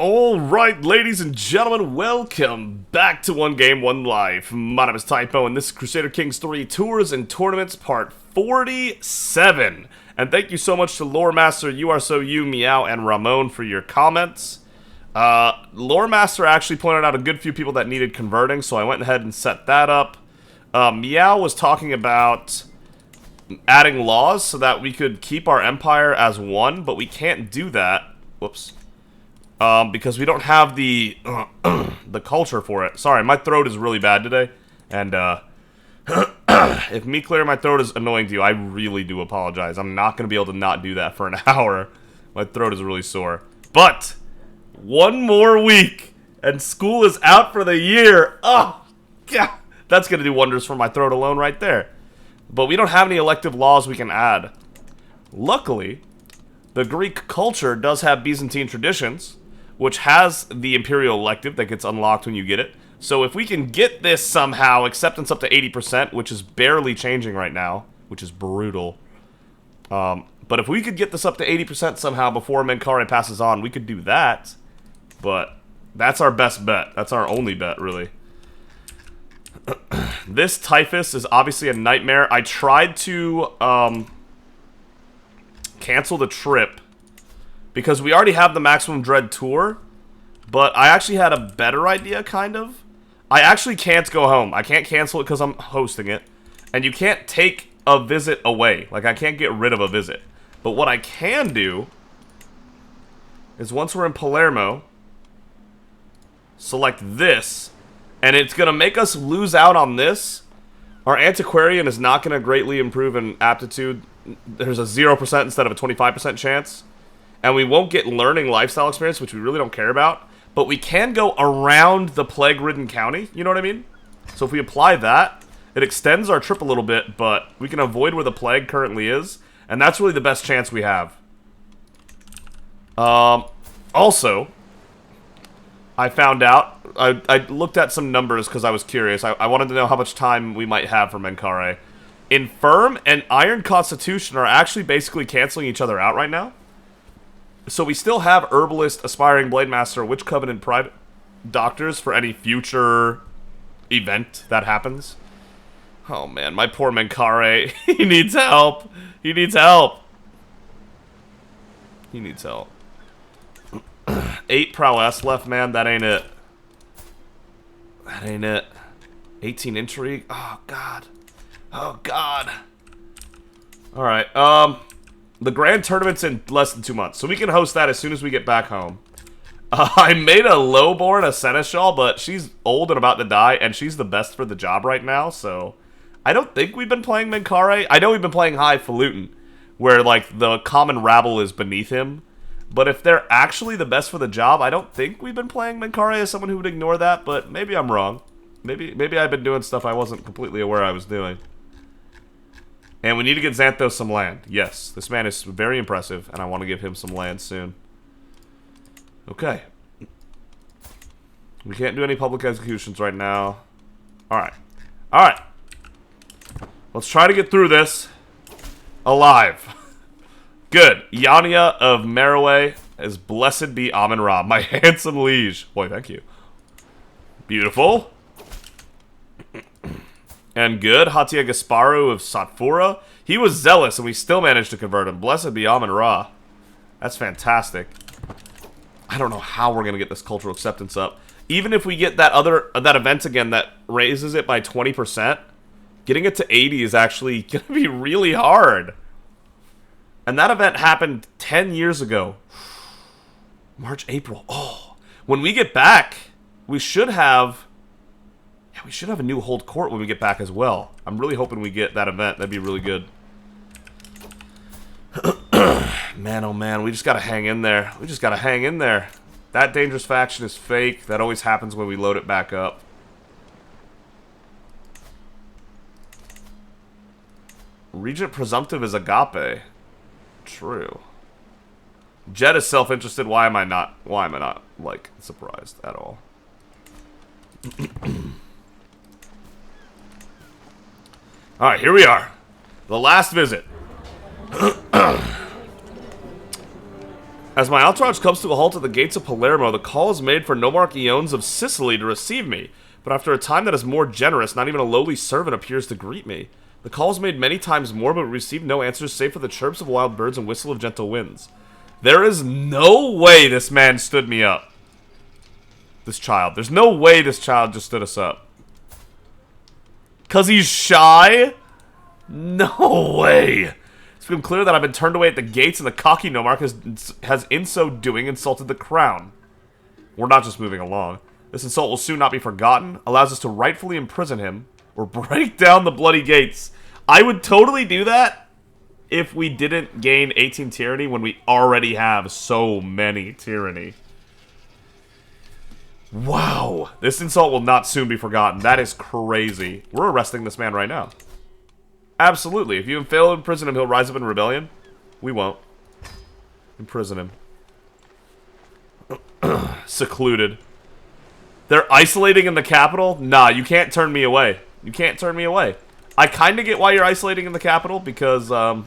Alright, ladies and gentlemen, welcome back to 1Game1Life. My name is Typo, and this is Crusader Kings 3 Tours and Tournaments Part 47. And thank you so much to Lore Master, You Are So You, Meow, and Ramon for your comments. Lore Master actually pointed out a good few people that needed converting, so I went ahead and set that up. Meow was talking about adding laws so that we could keep our empire as one, but we can't do that. Whoops. Because we don't have the the culture for it. Sorry, my throat is really bad today, and if me clearing my throat is annoying to you, I really do apologize. I'm not going to be able to not do that for an hour. My throat is really sore. But one more week, and school is out for the year. Oh, God. That's going to do wonders for my throat alone right there. But we don't have any elective laws we can add. Luckily, the Greek culture does have Byzantine traditions, which has the imperial elective that gets unlocked when you get it. So if we can get this somehow, acceptance up to 80%, which is barely changing right now, which is brutal. But if we could get this up to 80% somehow before Menkaure passes on, we could do that. But that's our best bet. That's our only bet, really. This typhus is obviously a nightmare. I tried to cancel the trip because we already have the Maximum Dread tour, but I actually had a better idea, kind of. I actually can't go home. I can't cancel it because I'm hosting it, and you can't take a visit away. Like, I can't get rid of a visit. But what I can do is once we're in Palermo, select this, and it's going to make us lose out on this. Our Antiquarian is not going to greatly improve in aptitude. There's a 0% instead of a 25% chance. And we won't get learning lifestyle experience, which we really don't care about. But we can go around the plague-ridden county, you know what I mean? So if we apply that, it extends our trip a little bit, but we can avoid where the plague currently is. And that's really the best chance we have. Also, I found out, I looked at some numbers because I was curious. I wanted to know how much time we might have for Menkaure. Infirm and Iron Constitution are actually basically canceling each other out right now. So we still have Herbalist, Aspiring Blade Master, Witch Covenant, Private Doctors for any future event that happens. Oh man, my poor Menkaure. He needs help. He needs help. He needs help. 8 prowess left, man. That ain't it. That ain't it. 18 intrigue. Oh god. Oh god. Alright, the grand tournament's in less than 2 months, so we can host that as soon as we get back home. I made a lowborn, a seneschal, but she's old and about to die, and she's the best for the job right now, so I don't think we've been playing Menkaure. I know we've been playing Highfalutin, where, like, the common rabble is beneath him, but if they're actually the best for the job, I don't think we've been playing Menkaure as someone who would ignore that, but maybe I'm wrong. Maybe I've been doing stuff I wasn't completely aware I was doing. And we need to get Xanthos some land. Yes, this man is very impressive, and I want to give him some land soon. Okay. We can't do any public executions right now. Alright. Alright. Let's try to get through this alive. Good. Yania of Meroe is blessed be Amun-Ra, my handsome liege. Boy, thank you. Beautiful. And good, Hatia Gasparu of Satfura. He was zealous, and we still managed to convert him. Blessed be Amun-Ra. That's fantastic. I don't know how we're going to get this cultural acceptance up. Even if we get that event again that raises it by 20%, getting it to 80 is actually going to be really hard. And that event happened 10 years ago. March, April. Oh, when we get back, we should have... Yeah, we should have a new hold court when we get back as well. I'm really hoping we get that event. That'd be really good. Man, oh man, we just gotta hang in there. We just gotta hang in there. That dangerous faction is fake. That always happens when we load it back up. Regent Presumptive is Agape. True. Jet is self-interested. Why am I not, like, surprised at all? Alright, here we are. The last visit. As my entourage comes to a halt at the gates of Palermo, the call is made for Nomarch Eones of Sicily to receive me. But after a time that is more generous, not even a lowly servant appears to greet me. The call is made many times more, but received no answers save for the chirps of wild birds and whistle of gentle winds. There is no way this man stood me up. This child. There's no way this child just stood us up. 'Cause he's shy? No way. It's become clear that I've been turned away at the gates, and the cocky Nomarch has in so doing insulted the crown. We're not just moving along. This insult will soon not be forgotten, allows us to rightfully imprison him, or break down the bloody gates. I would totally do that if we didn't gain 18 tyranny when we already have so many tyranny. Wow. This insult will not soon be forgotten. That is crazy. We're arresting this man right now. Absolutely. If you fail to imprison him, he'll rise up in rebellion. We won't. Imprison him. Secluded. They're isolating in the capital? Nah, you can't turn me away. You can't turn me away. I kind of get why you're isolating in the capital, because, the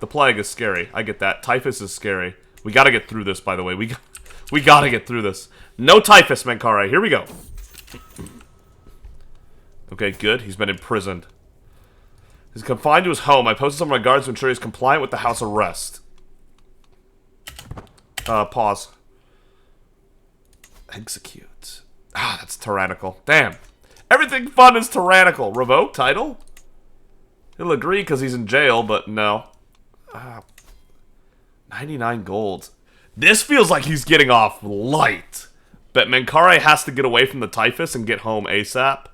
plague is scary. I get that. Typhus is scary. We gotta get through this, by the way. We gotta get through this. No typhus, Menkaure. Here we go. Okay, good. He's been imprisoned. He's confined to his home. I posted some of my guards to ensure he's compliant with the house arrest. Pause. Execute. Ah, that's tyrannical. Damn. Everything fun is tyrannical. Revoke title? He'll agree because he's in jail, but no. 99 gold. This feels like he's getting off light. But Menkaure has to get away from the typhus and get home ASAP.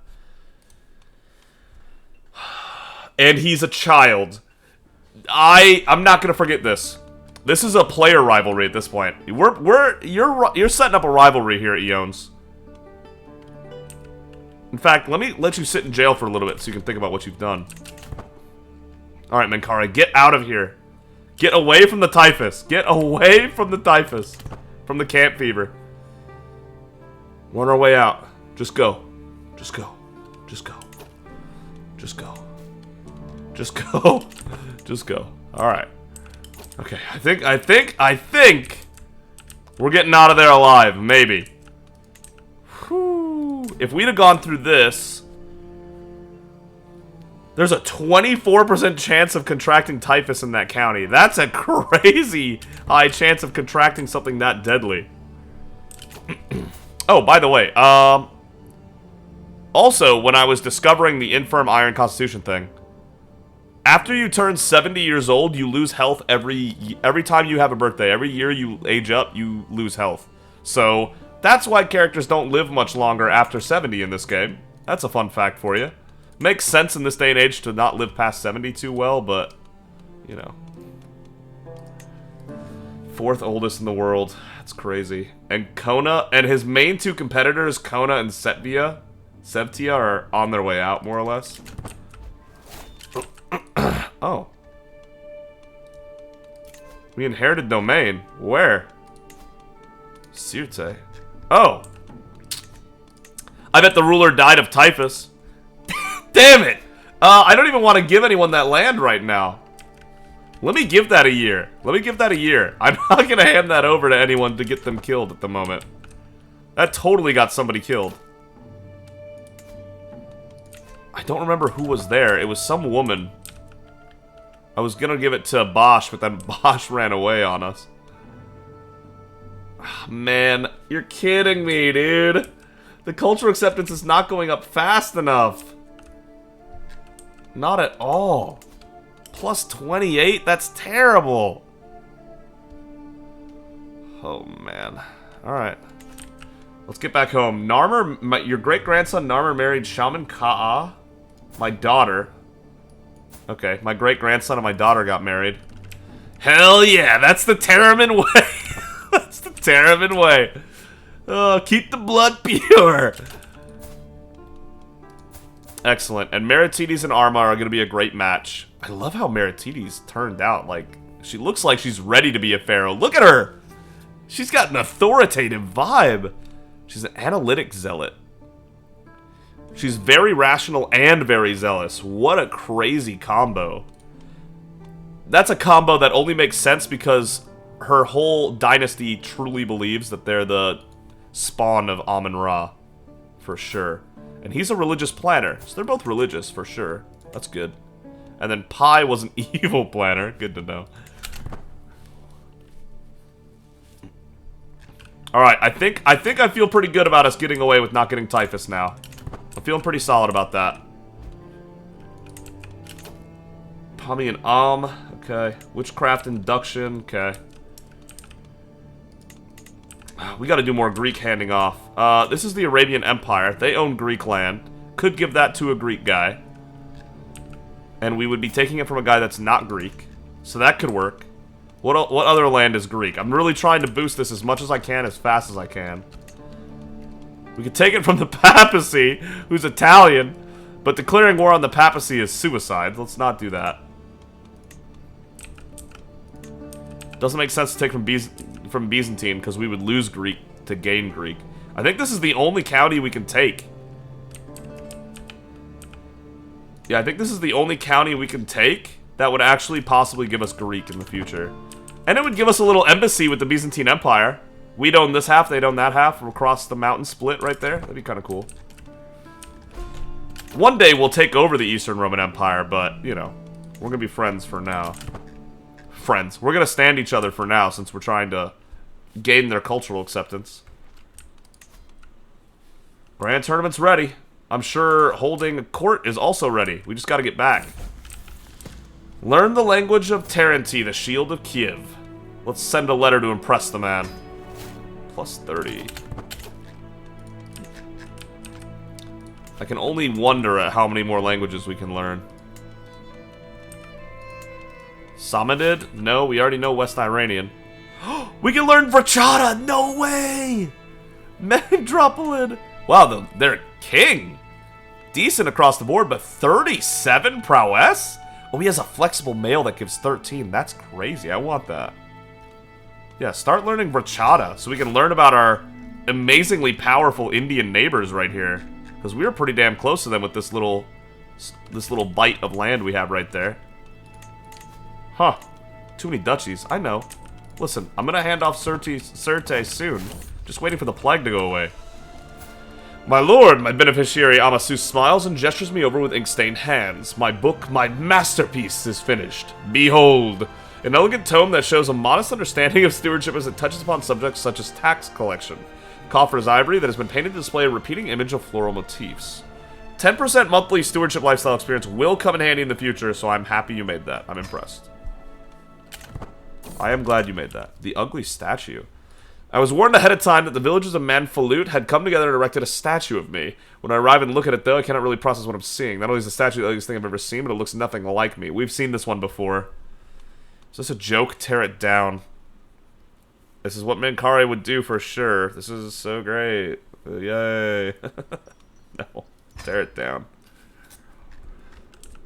And he's a child. I'm not gonna forget this. This is a player rivalry at this point. You're setting up a rivalry here, Eones. In fact, let me let you sit in jail for a little bit so you can think about what you've done. Alright, Menkaure, get out of here. Get away from the typhus. Get away from the typhus. From the camp fever. We're on our way out. Just go. Just go. Just go. Just go. Just go. Just go. Alright. Okay, I think we're getting out of there alive, maybe. Whew. If we'd have gone through this, there's a 24% chance of contracting typhus in that county. That's a crazy high chance of contracting something that deadly. Oh, by the way, also, when I was discovering the infirm iron constitution thing, after you turn 70 years old, you lose health every time you have a birthday. Every year you age up, you lose health. So, that's why characters don't live much longer after 70 in this game. That's a fun fact for you. Makes sense in this day and age to not live past 70 too well, but, you know. 4th oldest in the world. That's crazy. And Kona, and his main two competitors, Kona and Septia, are on their way out, more or less. Oh. We inherited domain. Where? Sirte. Oh. I bet the ruler died of typhus. Damn it! I don't even want to give anyone that land right now. Let me give that a year. Let me give that a year. I'm not going to hand that over to anyone to get them killed at the moment. That totally got somebody killed. I don't remember who was there. It was some woman. I was going to give it to Bosch, but then Bosch ran away on us. Oh, man, you're kidding me, dude. The cultural acceptance is not going up fast enough. Not at all. Plus 28? That's terrible. Oh, man. Alright. Let's get back home. Narmer, your great-grandson Narmer married Shaman Ka'a. My daughter. Okay, my great-grandson and my daughter got married. Hell yeah, that's the Terramin way. That's the Terramin way. Oh, keep the blood pure. Excellent. And Meritides and Arma are going to be a great match. I love how Meritides turned out. Like, she looks like she's ready to be a pharaoh. Look at her. She's got an authoritative vibe. She's an analytic zealot. She's very rational and very zealous. What a crazy combo. That's a combo that only makes sense because her whole dynasty truly believes that they're the spawn of Amun-Ra. For sure. And he's a religious planner, so they're both religious, for sure. That's good. And then Pi was an evil planner. Good to know. Alright, I think I feel pretty good about us getting away with not getting typhus now. I'm feeling pretty solid about that. Pami and okay. Witchcraft induction, okay. We gotta do more Greek handing off. This is the Arabian Empire. They own Greek land. Could give that to a Greek guy. And we would be taking it from a guy that's not Greek. So that could work. What other land is Greek? I'm really trying to boost this as much as I can, as fast as I can. We could take it from the papacy, who's Italian. But declaring war on the papacy is suicide. Let's not do that. Doesn't make sense to take from Byzantine, because we would lose Greek to gain Greek. I think this is the only county we can take. Yeah, I think this is the only county we can take that would actually possibly give us Greek in the future. And it would give us a little embassy with the Byzantine Empire. We'd own this half, they'd own that half. We'll cross the mountain split right there. That'd be kind of cool. One day we'll take over the Eastern Roman Empire, but, you know, we're gonna be friends for now. Friends. We're gonna stand each other for now, since we're trying to gain their cultural acceptance. Grand tournament's ready. I'm sure holding a court is also ready. We just gotta get back. Learn the language of Taranti, the shield of Kiev. Let's send a letter to impress the man. Plus 30. I can only wonder at how many more languages we can learn. Samanid? No, we already know West Iranian. We can learn Vrachata! No way! Megdropolid! Wow, they're king! Decent across the board, but 37 prowess? Oh, he has a flexible mail that gives 13. That's crazy. I want that. Yeah, start learning Vrachata so we can learn about our amazingly powerful Indian neighbors right here. Because we are pretty damn close to them with this little bite of land we have right there. Huh. Too many duchies. I know. Listen, I'm gonna hand off Sirte soon. Just waiting for the plague to go away. My lord, my beneficiary Amasu smiles and gestures me over with ink-stained hands. My book, my masterpiece, is finished. Behold, an elegant tome that shows a modest understanding of stewardship as it touches upon subjects such as tax collection. Coffer's ivory that has been painted to display a repeating image of floral motifs. 10% monthly stewardship lifestyle experience will come in handy in the future, so I'm happy you made that. I'm impressed. I am glad you made that. The ugly statue. I was warned ahead of time that the villagers of Manfalut had come together and erected a statue of me. When I arrive and look at it, though, I cannot really process what I'm seeing. Not only is the statue the ugliest thing I've ever seen, but it looks nothing like me. We've seen this one before. Is this a joke? Tear it down. This is what Menkaure would do for sure. This is so great. Yay. No. Tear it down.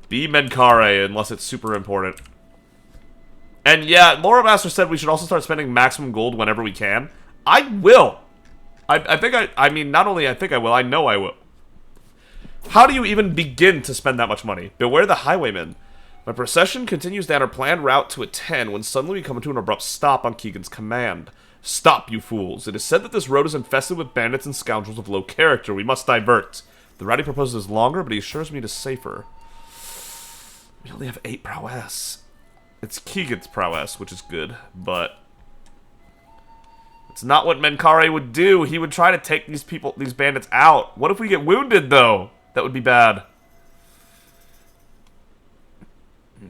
Be Menkaure unless it's super important. And yeah, Laura Master said we should also start spending maximum gold whenever we can. I will. I mean, not only I think I will, I know I will. How do you even begin to spend that much money? Beware the highwaymen. My procession continues down our planned route to a 10 when suddenly we come to an abrupt stop on Keegan's command. Stop, you fools. It is said that this road is infested with bandits and scoundrels of low character. We must divert. The route he proposes is longer, but he assures me it is safer. We only have 8 prowess. It's Keegan's prowess, which is good, but it's not what Menkaure would do. He would try to take these bandits out. What if we get wounded, though? That would be bad.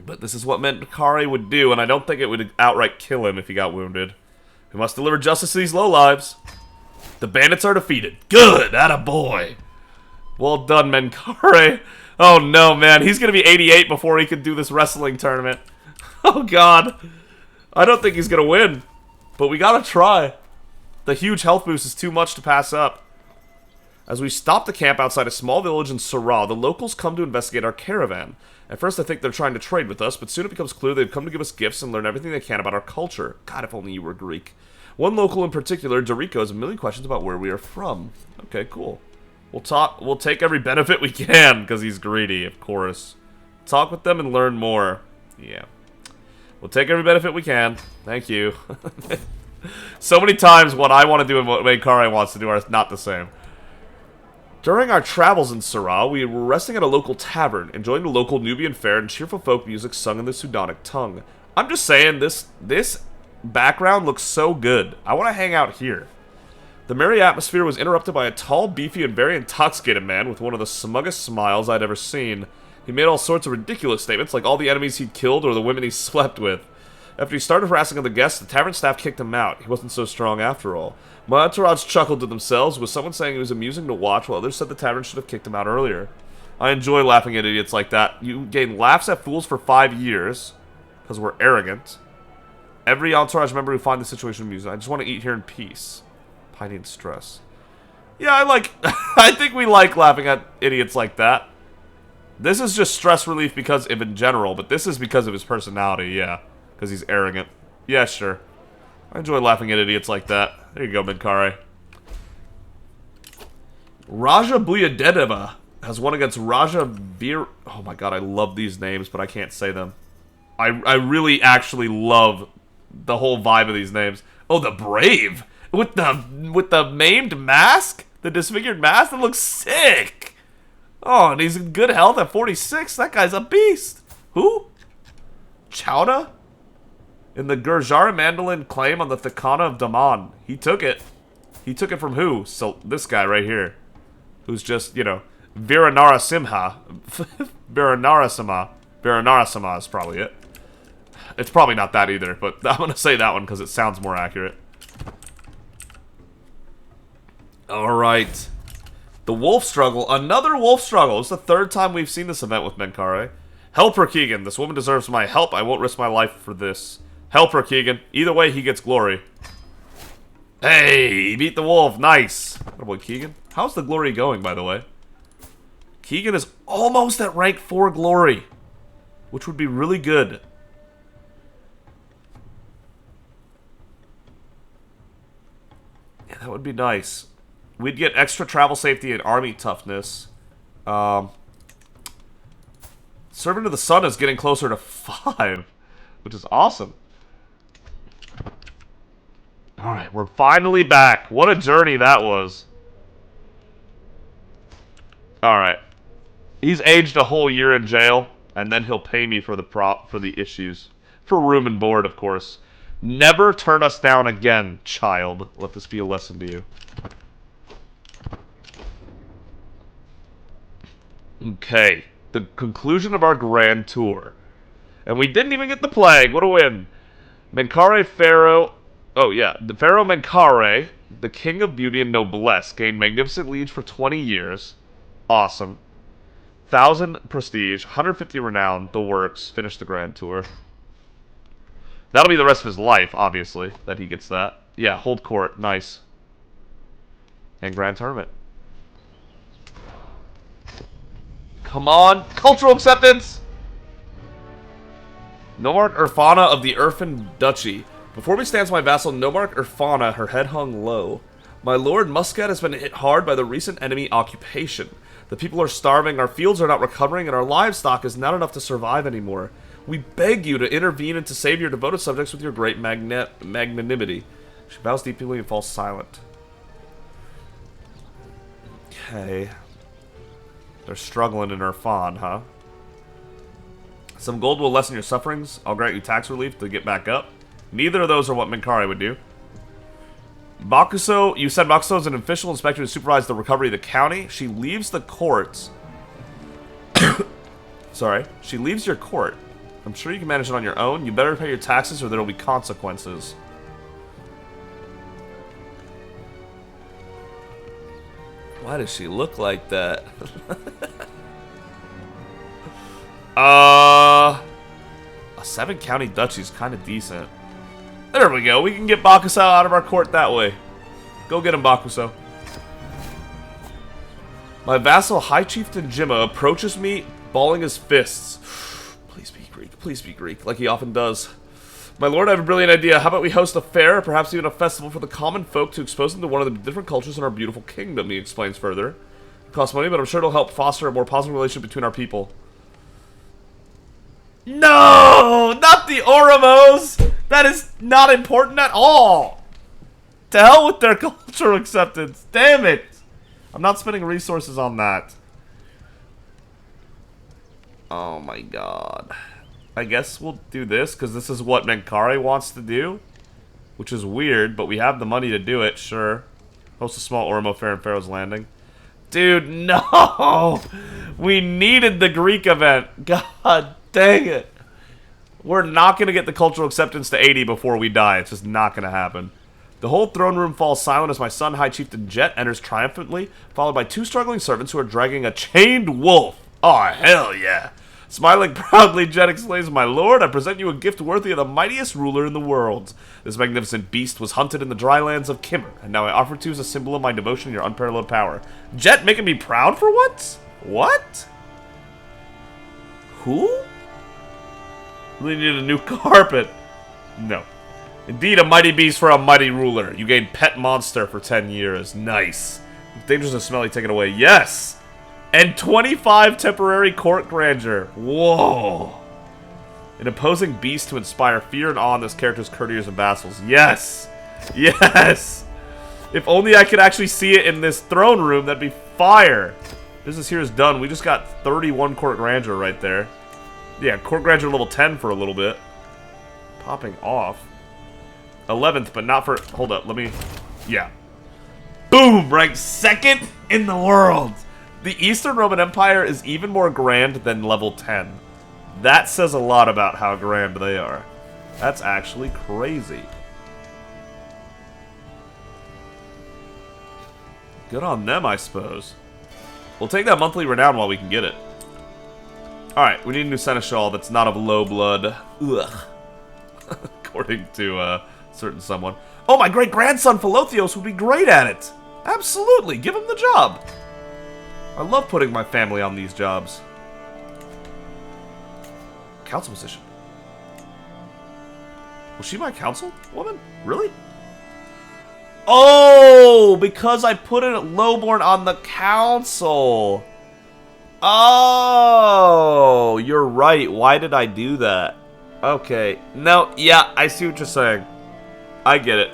But this is what Menkaure would do, and I don't think it would outright kill him if he got wounded. We must deliver justice to these lowlives. The bandits are defeated. Good, attaboy. Well done, Menkaure. Oh no, man, he's gonna be 88 before he can do this wrestling tournament. Oh god. I don't think he's gonna win. But we gotta try. The huge health boost is too much to pass up. As we stop the camp outside a small village in Sarah, the locals come to investigate our caravan. At first I think they're trying to trade with us, but soon it becomes clear they've come to give us gifts and learn everything they can about our culture. God, if only you were Greek. One local in particular, Dorico, has a million questions about where we are from. Okay, cool. We'll take every benefit we can, because he's greedy, of course. Talk with them and learn more. Yeah. We'll take every benefit we can. Thank you. So many times what I want to do and what Menkaure wants to do are not the same. During our travels in Syrah, we were resting at a local tavern, enjoying the local Nubian fare and cheerful folk music sung in the Sudanic tongue. I'm just saying, this background looks so good. I want to hang out here. The merry atmosphere was interrupted by a tall, beefy, and very intoxicated man with one of the smuggest smiles I'd ever seen. He made all sorts of ridiculous statements, like all the enemies he'd killed or the women he slept with. After he started harassing other guests, the tavern staff kicked him out. He wasn't so strong after all. My entourage chuckled to themselves, with someone saying he was amusing to watch, while others said the tavern should have kicked him out earlier. I enjoy laughing at idiots like that. You gain laughs at fools for 5 years, because we're arrogant. Every entourage member who finds the situation amusing. I just want to eat here in peace. Piety and stress. Yeah, I think we like laughing at idiots like that. This is just stress relief because of in general, but this is because of his personality, yeah. Because he's arrogant. Yeah, sure. I enjoy laughing at idiots like that. There you go, Menkaure. Raja Buyadedeva has won against Raja Vir... Oh my god, I love these names, but I can't say them. I really actually love the whole vibe of these names. Oh, the Brave! With the maimed mask? The disfigured mask? That looks sick! Oh, and he's in good health at 46. That guy's a beast. Who? Chowda? In the Gurjara Mandolin claim on the Thakana of Daman. He took it. He took it from who? So this guy right here. Who's just, you know, Viranarasimha. Viranarasimha. Viranarasimha is probably it. It's probably not that either, but I'm going to say that one because it sounds more accurate. Alright. The wolf struggle. Another wolf struggle. It's the third time we've seen this event with Menkaure. Help her, Keegan. This woman deserves my help. I won't risk my life for this. Help her, Keegan. Either way, he gets glory. Hey, he beat the wolf. Nice. What about Keegan? How's the glory going, by the way? Keegan is almost at rank 4 glory, which would be really good. Yeah, that would be nice. We'd get extra travel safety and army toughness. Servant of the Sun is getting closer to 5, which is awesome. Alright, we're finally back. What a journey that was. Alright. He's aged a whole year in jail, and then he'll pay me for the issues. For room and board, of course. Never turn us down again, child. Let this be a lesson to you. Okay. The conclusion of our grand tour. And we didn't even get the plague. What a win. Menkaure Pharaoh... Oh, yeah. The Pharaoh Menkaure, the king of beauty and noblesse, gained magnificent liege for 20 years. Awesome. 1,000 prestige, 150 renown, the works. Finish the grand tour. That'll be the rest of his life, obviously, that he gets that. Yeah, hold court. Nice. And grand tournament. Come on. Cultural acceptance! Nomarch Irfana of the Irfan Duchy. Before me stands my vassal Nomarch Irfana, her head hung low. My lord Muscat has been hit hard by the recent enemy occupation. The people are starving, our fields are not recovering, and our livestock is not enough to survive anymore. We beg you to intervene and to save your devoted subjects with your great magnanimity. She bows deeply and falls silent. Okay. They're struggling in Irfan, huh? Some gold will lessen your sufferings. I'll grant you tax relief to get back up. Neither of those are what Menkaure would do. Bakuso, you said Bakuso is an official inspector to supervise the recovery of the county. She leaves the courts. Sorry. She leaves your court. I'm sure you can manage it on your own. You better pay your taxes or there will be consequences. Why does she look like that? A 7-county duchy is kind of decent. There we go. We can get Bakuso out of our court that way. Go get him, Bakuso. My vassal, High Chieftain Jimma, approaches me, balling his fists. Please be Greek. Please be Greek, like he often does. My lord, I have a brilliant idea. How about we host a fair, perhaps even a festival for the common folk to expose them to one of the different cultures in our beautiful kingdom, he explains further. It costs money, but I'm sure it'll help foster a more positive relationship between our people. No! Not the Oromos! That is not important at all! To hell with their cultural acceptance. Damn it! I'm not spending resources on that. Oh my god. I guess we'll do this, because this is what Menkaure wants to do. Which is weird, but we have the money to do it, sure. Host a small Oromo fair in Pharaoh's Landing. Dude, no! We needed the Greek event. God dang it. We're not going to get the cultural acceptance to 80 before we die. It's just not going to happen. The whole throne room falls silent as my son, High Chieftain Jet, enters triumphantly, followed by two struggling servants who are dragging a chained wolf. Oh, hell yeah. Smiling proudly, Jet exclaims, "My lord, I present you a gift worthy of the mightiest ruler in the world. This magnificent beast was hunted in the dry lands of Kimmer, and now I offer it to you as a symbol of my devotion to your unparalleled power." Jet making me proud for once? What? Who? Really need a new carpet. No. Indeed, a mighty beast for a mighty ruler. You gain pet monster for 10 years. Nice. Dangerous and smelly, take it away. Yes! And 25 temporary court grandeur. Whoa. An imposing beast to inspire fear and awe in this character's courtiers and vassals. Yes! Yes! If only I could actually see it in this throne room, that'd be fire. Business here is done. We just got 31 court grandeur right there. Yeah, court grandeur level 10 for a little bit. Popping off. 11th, but not for... Hold up, let me... Yeah. Boom! Ranked 2nd in the world! The Eastern Roman Empire is even more grand than level 10. That says a lot about how grand they are. That's actually crazy. Good on them, I suppose. We'll take that monthly renown while we can get it. Alright, we need a new seneschal that's not of low blood. Ugh. According to, certain someone. Oh, my great-grandson Philotheos would be great at it! Absolutely, give him the job! I love putting my family on these jobs. Council position. Was she my council woman? Really? Oh, because I put it at lowborn on the council. Oh, you're right. Why did I do that? Okay. No, yeah, I see what you're saying. I get it.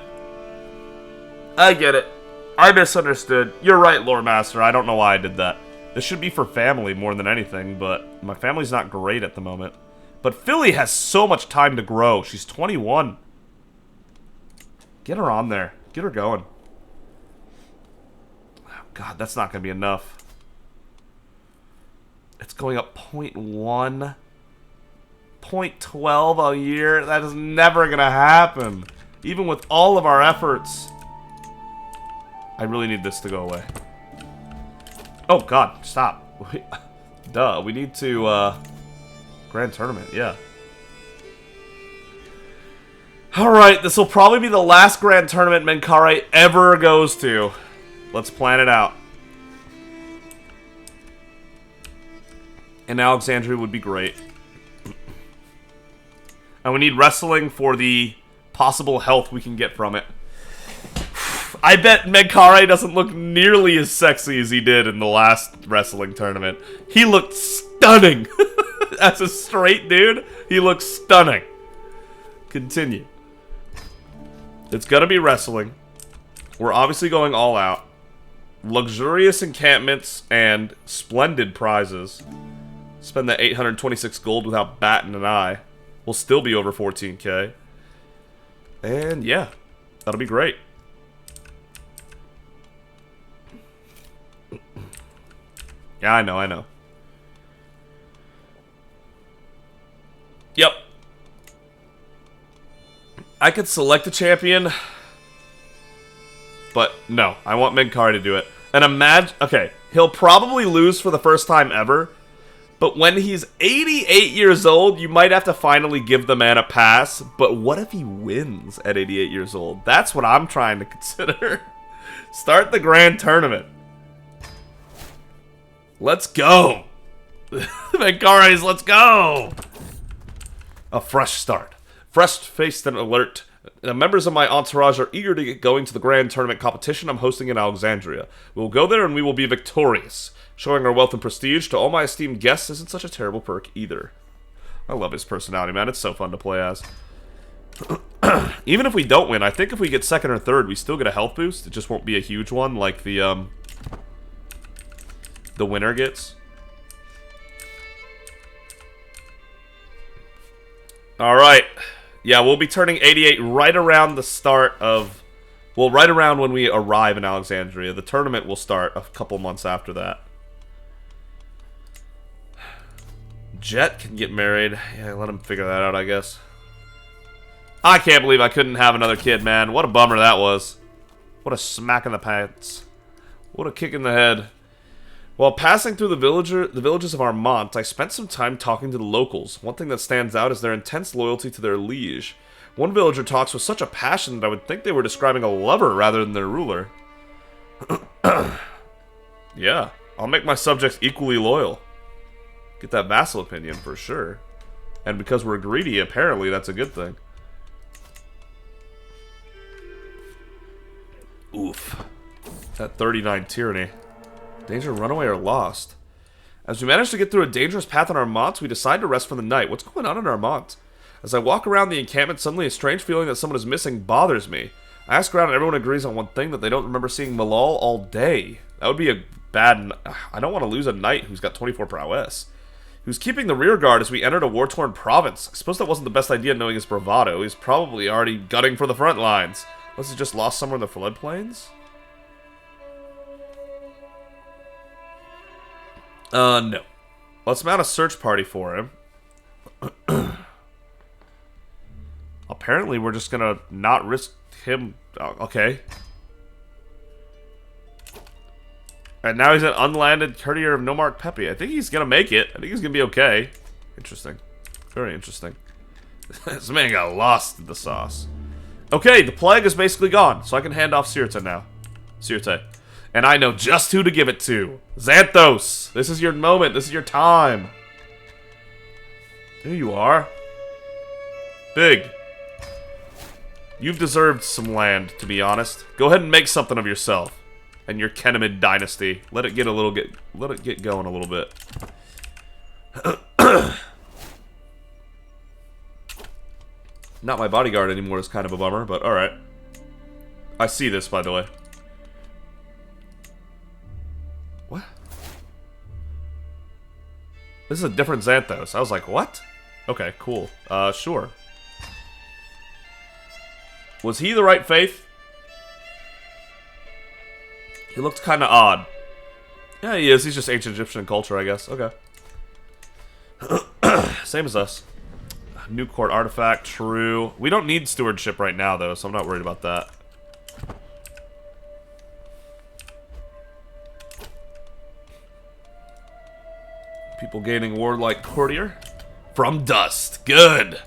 I get it. I misunderstood. You're right, Lore Master. I don't know why I did that. This should be for family more than anything, but my family's not great at the moment. But Philly has so much time to grow. She's 21. Get her on there. Get her going. Oh, God, that's not going to be enough. It's going up 0.1. 0.12 a year. That is never going to happen. Even with all of our efforts. I really need this to go away. Oh, God, stop. Duh, we need to, Grand Tournament, yeah. Alright, this will probably be the last Grand Tournament Menkaure ever goes to. Let's plan it out. And Alexandria would be great. And we need wrestling for the possible health we can get from it. I bet Menkaure doesn't look nearly as sexy as he did in the last wrestling tournament. He looked stunning. As a straight dude, he looks stunning. Continue. It's gonna be wrestling. We're obviously going all out. Luxurious encampments and splendid prizes. Spend that 826 gold without batting an eye. We'll still be over 14k. And yeah, that'll be great. Yeah, I know. Yep. I could select a champion, but no, I want Menkaure to do it. And imagine, okay, he'll probably lose for the first time ever, but when he's 88 years old, you might have to finally give the man a pass. But what if he wins at 88 years old? That's what I'm trying to consider. Start the Grand Tournament. Let's go. Menkaure's, let's go. A fresh start. Fresh-faced and alert. The members of my entourage are eager to get going to the Grand Tournament competition I'm hosting in Alexandria. We will go there and we will be victorious. Showing our wealth and prestige to all my esteemed guests isn't such a terrible perk either. I love his personality, man. It's so fun to play as. Even if we don't win, I think if we get second or third, we still get a health boost. It just won't be a huge one like the winner gets. Alright. Yeah, we'll be turning 88 right around the start of... Well, right around when we arrive in Alexandria. The tournament will start a couple months after that. Jet can get married. Yeah, let him figure that out, I guess. I can't believe I couldn't have another kid, man. What a bummer that was. What a smack in the pants. What a kick in the head. While passing through the villages of Armont, I spent some time talking to the locals. One thing that stands out is their intense loyalty to their liege. One villager talks with such a passion that I would think they were describing a lover rather than their ruler. Yeah, I'll make my subjects equally loyal. Get that vassal opinion for sure. And because we're greedy, apparently that's a good thing. Oof. That 39 tyranny. Danger, runaway, or lost. As we manage to get through a dangerous path in Armont, we decide to rest for the night. What's going on in Armont? As I walk around the encampment, suddenly a strange feeling that someone is missing bothers me. I ask around and everyone agrees on one thing, that they don't remember seeing Malal all day. That would be a bad... I don't want to lose a knight who's got 24 prowess. Who's keeping the rear guard as we entered a war-torn province. I suppose that wasn't the best idea knowing his bravado. He's probably already gunning for the front lines. Unless he just lost somewhere in the floodplains? No. Let's mount a search party for him. Apparently, we're just gonna not risk him. Oh, okay. And now he's an unlanded courtier of Nomarch Pepe. I think he's gonna make it. I think he's gonna be okay. Interesting. Very interesting. This man got lost in the sauce. Okay, the plague is basically gone, so I can hand off Sirte now. Sirte. And I know just who to give it to. Xanthos! This is your moment. This is your time. There you are. Big. You've deserved some land, to be honest. Go ahead and make something of yourself. And your Kenimid dynasty. Let it get going a little bit. Not my bodyguard anymore is kind of a bummer, but alright. I see this, by the way. What? This is a different Xanthos. I was like, what? Okay, cool. Sure. Was he the right faith? He looked kind of odd. Yeah, he is. He's just ancient Egyptian culture, I guess. Okay. Same as us. New court artifact, true. We don't need stewardship right now, though, so I'm not worried about that. People gaining warlike courtier. From dust. Good.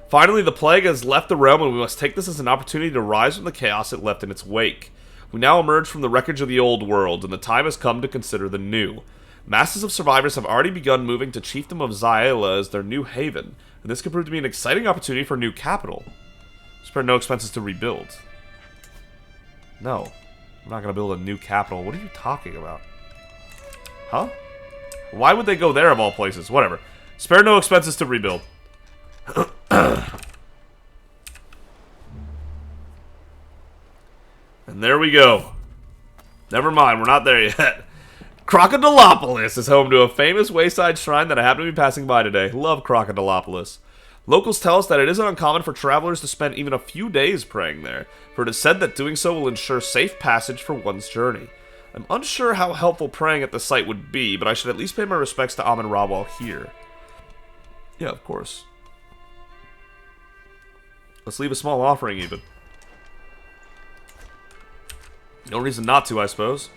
Finally, the plague has left the realm, and we must take this as an opportunity to rise from the chaos it left in its wake. We now emerge from the wreckage of the old world, and the time has come to consider the new. Masses of survivors have already begun moving to Chiefdom of Zaela as their new haven, and this could prove to be an exciting opportunity for a new capital. Spare no expenses to rebuild. No. I'm not going to build a new capital. What are you talking about? Huh? Why would they go there of all places? Whatever. Spare no expenses to rebuild. And there we go. Never mind, we're not there yet. Crocodilopolis is home to a famous wayside shrine that I happen to be passing by today. Love Crocodilopolis. Locals tell us that it isn't uncommon for travelers to spend even a few days praying there, for it is said that doing so will ensure safe passage for one's journey. I'm unsure how helpful praying at the site would be, but I should at least pay my respects to Amun-Ra while here. Yeah, of course. Let's leave a small offering, even. No reason not to, I suppose.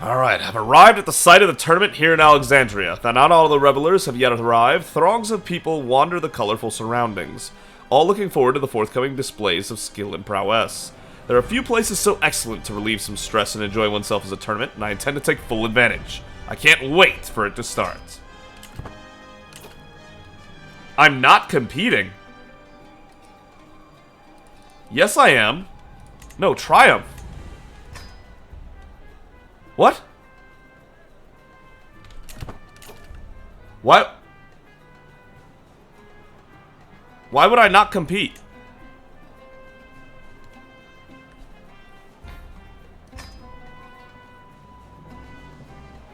Alright, I've arrived at the site of the tournament here in Alexandria. Though not all the revelers have yet arrived, throngs of people wander the colorful surroundings, all looking forward to the forthcoming displays of skill and prowess. There are few places so excellent to relieve some stress and enjoy oneself as a tournament, and I intend to take full advantage. I can't wait for it to start. I'm not competing. Yes, I am. No, Triumph. What? What? Why would I not compete?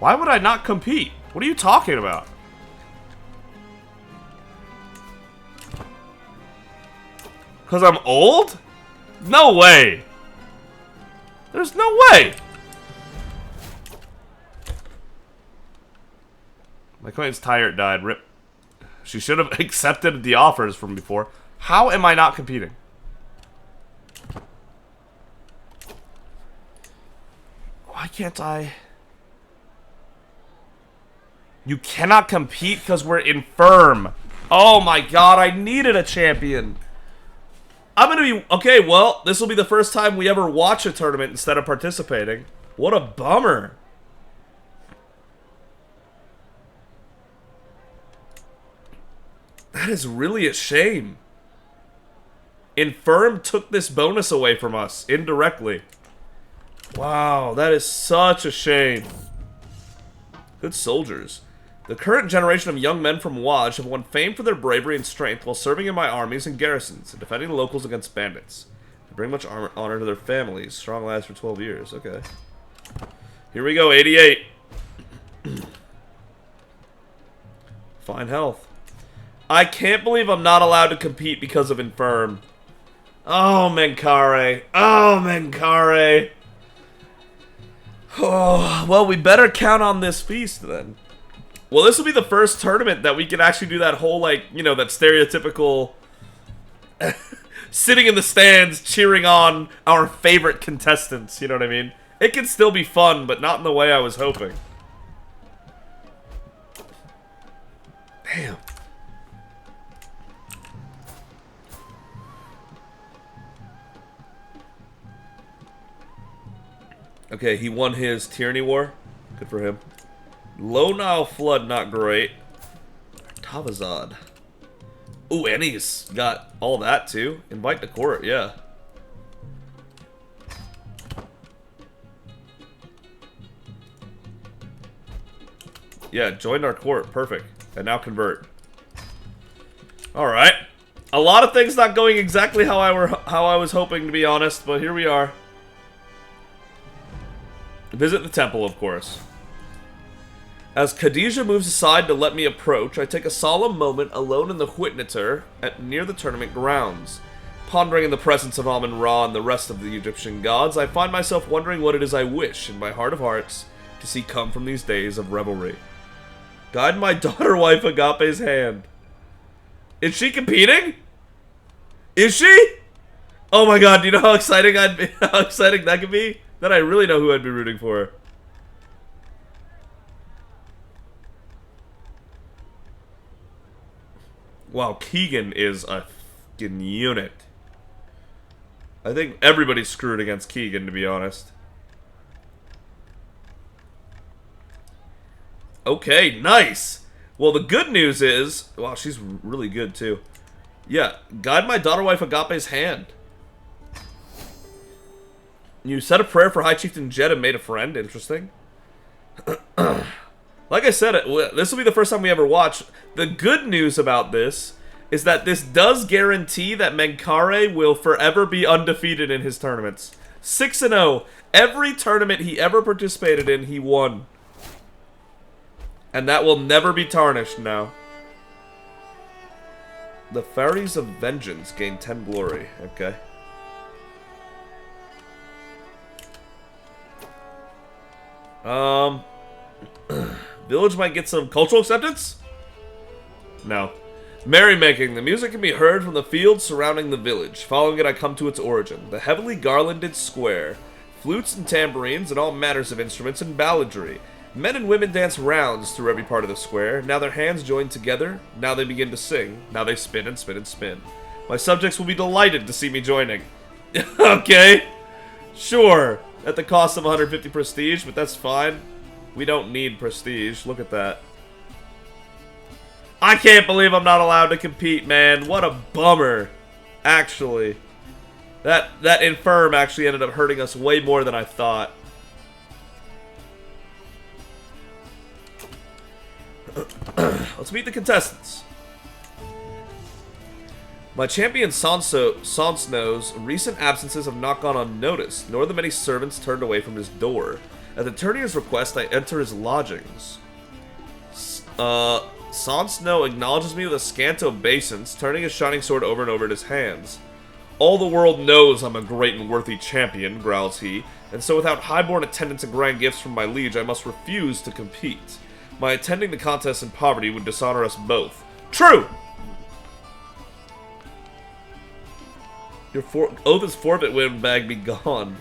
Why would I not compete? What are you talking about? Because I'm old? No way. There's no way. My client's tired died. Rip. She should have accepted the offers from before. How am I not competing? Why can't I? You cannot compete because we're infirm. Oh my god, I needed a champion. I'm gonna be... Okay, well, this will be the first time we ever watch a tournament instead of participating. What a bummer. That is really a shame. Infirm took this bonus away from us, indirectly. Wow, that is such a shame. Good soldiers. The current generation of young men from Waj have won fame for their bravery and strength while serving in my armies and garrisons and defending the locals against bandits. They bring much honor to their families. Strong lads for 12 years. Okay. Here we go, 88. Fine health. I can't believe I'm not allowed to compete because of infirm. Oh, Menkaure. Oh, Menkaure. Oh, well, we better count on this feast then. Well, this will be the first tournament that we can actually do that whole, like, you know, that stereotypical sitting in the stands cheering on our favorite contestants, you know what I mean? It can still be fun, but not in the way I was hoping. Damn. Okay, he won his Tyranny War. Good for him. Low Nile Flood, not great. Tavazad. Ooh, and he's got all that too. Invite to court, yeah. Yeah, joined our court. Perfect. And now convert. Alright. A lot of things not going exactly how I was hoping, to be honest, but here we are. Visit the temple, of course. As Khadijah moves aside to let me approach, I take a solemn moment alone in the Huitnatur near the tournament grounds. Pondering in the presence of Amun-Ra and the rest of the Egyptian gods, I find myself wondering what it is I wish, in my heart of hearts, to see come from these days of revelry. Guide my daughter-wife Agape's hand. Is she competing? Is she? Oh my god, do you know how exciting I'd be? How exciting that could be? Then I really know who I'd be rooting for. Wow, Keegan is a fucking unit. I think everybody's screwed against Keegan, to be honest. Okay, nice. Well, the good news is... Wow, she's really good, too. Yeah, guide my daughter-wife Agape's hand. You said a prayer for High Chieftain Jed and made a friend. Interesting. Like I said, this will be the first time we ever watch. The good news about this is that this does guarantee that Menkaure will forever be undefeated in his tournaments. 6-0. Every tournament he ever participated in, he won. And that will never be tarnished now. The Fairies of Vengeance gain 10 glory. Okay. Village might get some cultural acceptance? No. Merrymaking. The music can be heard from the fields surrounding the village. Following it, I come to its origin. The heavily garlanded square. Flutes and tambourines and all manners of instruments and balladry. Men and women dance rounds through every part of the square. Now their hands join together. Now they begin to sing. Now they spin and spin and spin. My subjects will be delighted to see me joining. Okay. Sure. At the cost of 150 prestige, but that's fine. We don't need prestige. Look at that. I can't believe I'm not allowed to compete, man. What a bummer. Actually. That infirm actually ended up hurting us way more than I thought. Let's meet the contestants. My champion Sonsno's recent absences have not gone unnoticed, nor the many servants turned away from his door. At the turnier's request, I enter his lodgings. Sonsno acknowledges me with a scant obeisance, turning his shining sword over and over in his hands. All the world knows I'm a great and worthy champion, growls he, and so without highborn attendance and grand gifts from my liege, I must refuse to compete. My attending the contest in poverty would dishonor us both. True! Your oath is forfeit, windbag, be gone.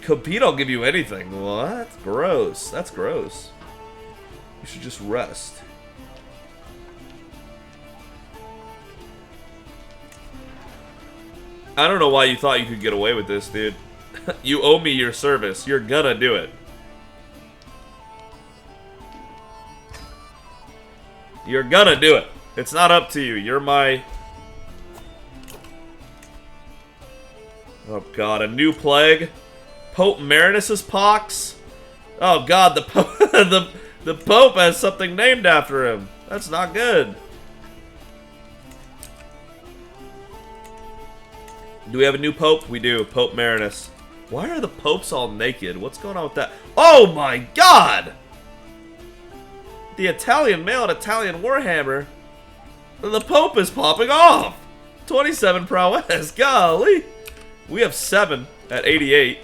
Compete, I'll give you anything. What? Gross. That's gross. You should just rest. I don't know why you thought you could get away with this, dude. You owe me your service. You're gonna do it. You're gonna do it. It's not up to you. You're my... Oh god, a new plague? Pope Marinus's pox? Oh god, the Pope, the Pope has something named after him. That's not good. Do we have a new Pope? We do, Pope Marinus. Why are the popes all naked? What's going on with that? Oh my god! The Italian male and Italian Warhammer. The Pope is popping off! 27 prowess, golly! We have 7 at 88.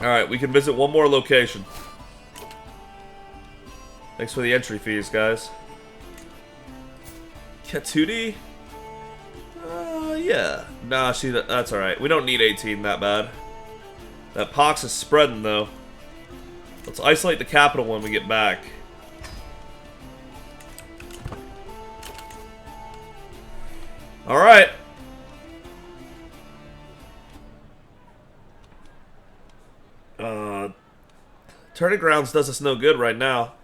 Alright, we can visit one more location. Thanks for the entry fees, guys. Katudi? Yeah. Nah, that's alright. We don't need 18 that bad. That pox is spreading, though. Let's isolate the capital when we get back. Alright. Turning grounds does us no good right now.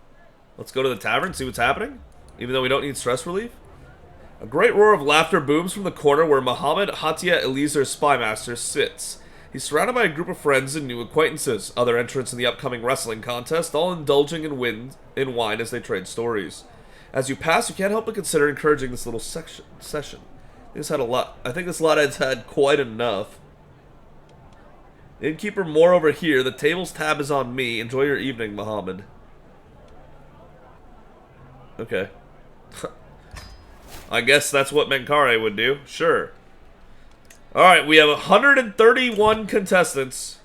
Let's go to the tavern, see what's happening. Even though we don't need stress relief. A great roar of laughter booms from the corner where Muhammad Hatia Eliezer Spymaster sits. He's surrounded by a group of friends and new acquaintances, other entrants in the upcoming wrestling contest, all indulging in wine as they trade stories. As you pass, you can't help but consider encouraging this little session. I think this lot has had quite enough. Innkeeper Moore over here. The tables tab is on me. Enjoy your evening, Muhammad. Okay. I guess that's what Menkaure would do. Sure. Alright, we have 131 contestants.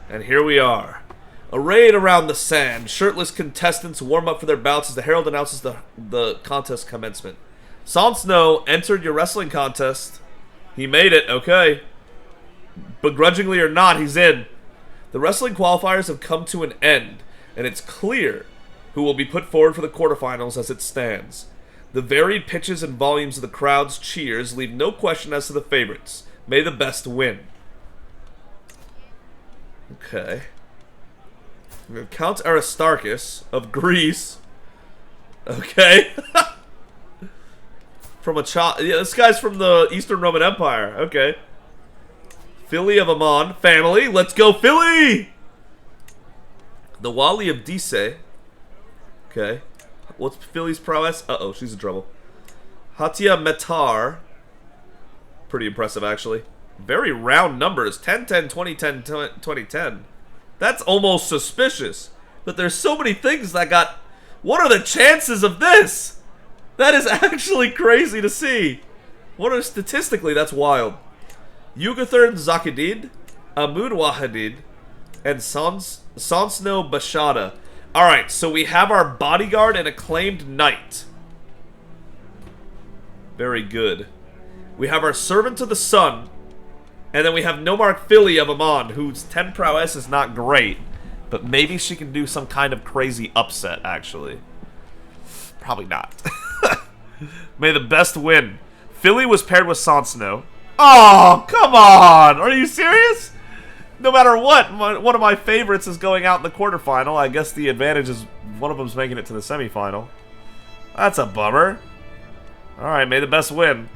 And here we are. Arrayed around the sand, shirtless contestants warm up for their bouts as the herald announces the contest commencement. Sonsno entered your wrestling contest. He made it, okay. Begrudgingly or not, he's in. The wrestling qualifiers have come to an end, and it's clear who will be put forward for the quarterfinals as it stands. The varied pitches and volumes of the crowd's cheers leave no question as to the favorites. May the best win. Okay. Count Aristarchus of Greece. Okay. From a child. Yeah, this guy's from the Eastern Roman Empire. Okay. Philly of Amun. Family. Let's go, Philly! The Wali of Dise. Okay. What's Philly's prowess? Uh-oh, she's in trouble. Hatia Metar. Pretty impressive, actually. Very round numbers. 10, 10, 20, 10, 20, 10. That's almost suspicious. But there's so many things that got... What are the chances of this? That is actually crazy to see. What are statistically, that's wild. Yugathern Zakidid, Amun-Ra, and Sonsno Bashada. Alright, so we have our bodyguard and acclaimed knight. Very good. We have our servant of the sun. And then we have Nomark Philly of Amun, whose 10 prowess is not great. But maybe she can do some kind of crazy upset, actually. Probably not. May the best win. Philly was paired with Sonsno. Oh, come on! Are you serious? No matter what, one of my favorites is going out in the quarterfinal. I guess the advantage is one of them's making it to the semifinal. That's a bummer. Alright, may the best win.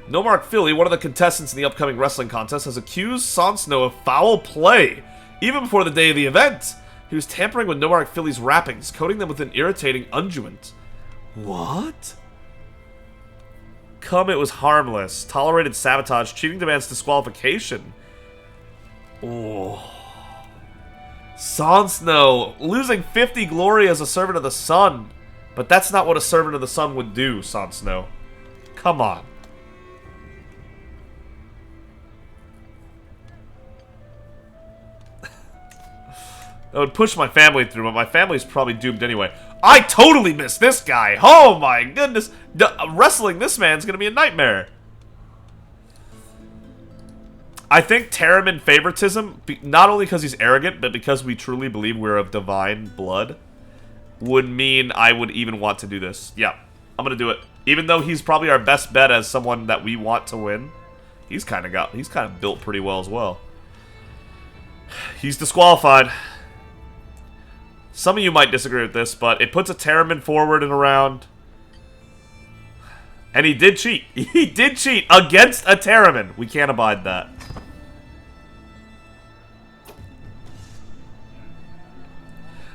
Nomark Philly, one of the contestants in the upcoming wrestling contest, has accused Sonsno of foul play, even before the day of the event. He was tampering with Nomark Philly's wrappings, coating them with an irritating unguent. What? It was harmless. Tolerated sabotage. Cheating demands disqualification. Oh. Sonsno, losing 50 glory as a servant of the sun. But that's not what a servant of the sun would do, Sonsno. Come on. That would push my family through, but my family's probably doomed anyway. I totally missed this guy! Oh my goodness! Wrestling this man's gonna be a nightmare. I think Terriman favoritism, not only because he's arrogant, but because we truly believe we're of divine blood, would mean I would even want to do this. Yeah, I'm gonna do it. Even though he's probably our best bet as someone that we want to win. He's kind of built pretty well as well. He's disqualified. Some of you might disagree with this, but it puts a Terriman forward and around. And he did cheat. He did cheat against a Terriman. We can't abide that.